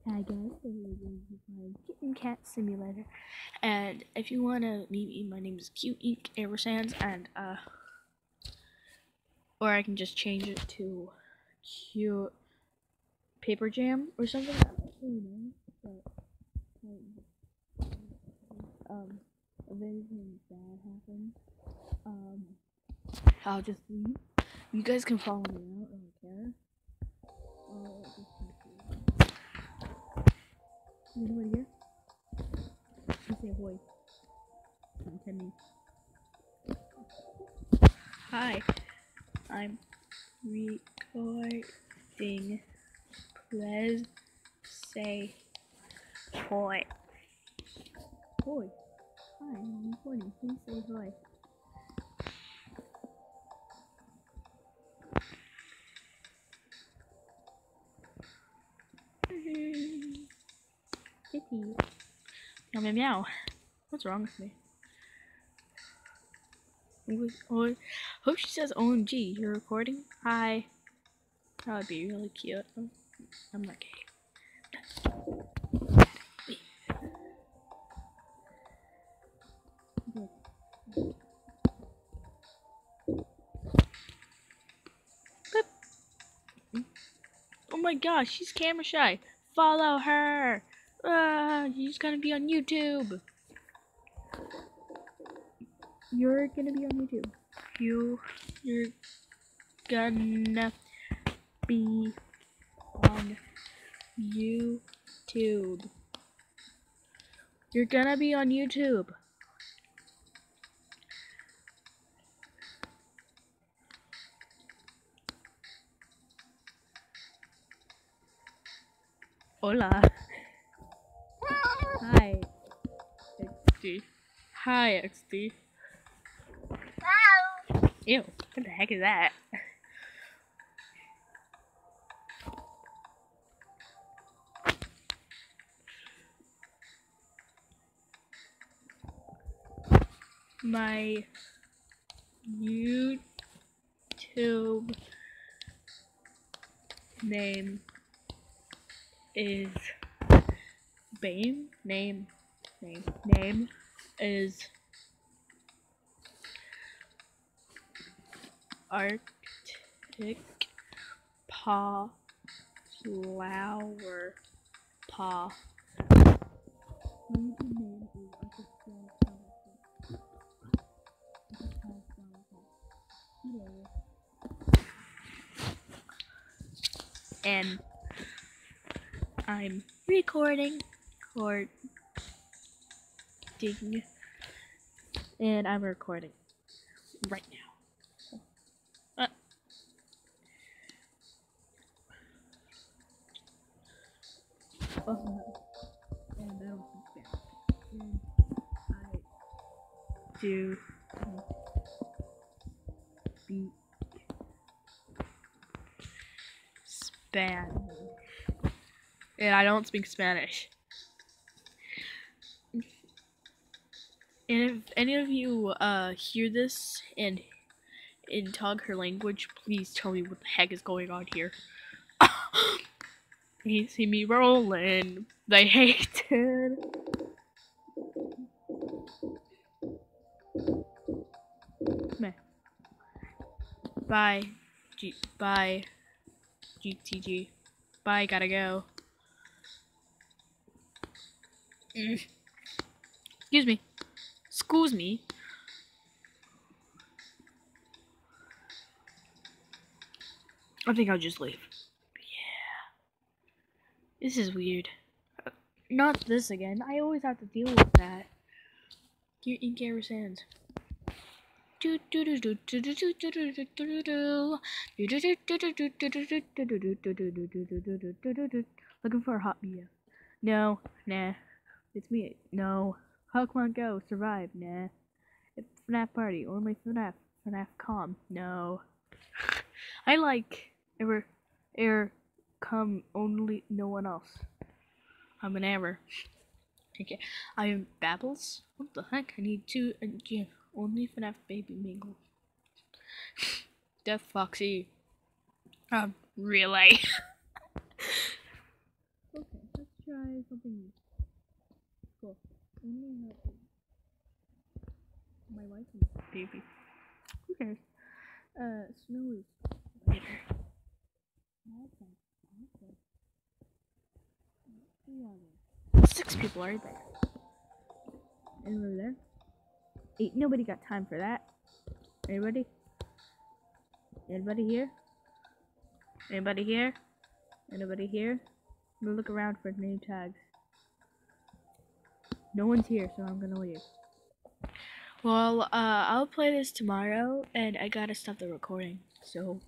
Hi guys, this is my kitten cat simulator, and if you wanna meet me, my name is ktten, and or I can just change it to cute paper jam or something. I don't really know, but if anything bad happens, I'll just leave. You guys can follow me out. I don't care. Anybody here? You say ahoy. I'm Kenny. Hi, I'm recording. Please say ahoy. Ahoy. Hi, I'm recording. Please say ahoy. Kitty. Meow meow meow. What's wrong with me? Oh, hope she says OMG. You're recording? Hi. That would be really cute. I'm not gay. Oh my gosh, she's camera shy. Follow her. She's gonna be on YouTube. You're gonna be on YouTube. You're gonna be on YouTube. You're gonna be on YouTube. Hola. Hi, XD. Hi, XD. Ew, what the heck is that? My YouTube name is name is Arctic Paw Flower Paw. My YouTube name is Arctic Flower Paw. Hello. And I'm recording, and I'm recording right now. And I don't speak Spanish. And I do speak Spanish. And I don't speak Spanish. And if any of you hear this and talk her language, please tell me what the heck is going on here. You see me rolling. They hate it. Bye. Bye. GTG. Bye, gotta go. Excuse me. Excuse me. I think I'll just leave. Yeah. This is weird. Not this again. I always have to deal with that. You're in camera sands. Looking for a hot meal. No, nah. It's me. No. Pokemon Go, survive. Nah. It's FNAF party. Only FNAF. FNAF calm. No. I like air come only no one else. I'm an error. Okay. I'm Babbles. What the heck? I need two only FNAF baby mingle. Death Foxy. Really? Okay, let's try something cool. Only have my wife and baby. Who cares? Snow is later. Awesome. Who are there? 6 people right there. And over there. Ain't nobody got time for that. Anybody? Anybody here? Anybody here? Anybody here? I'm gonna look around for name tags. No one's here, so I'm gonna leave. Well, I'll play this tomorrow, and I gotta stop the recording, so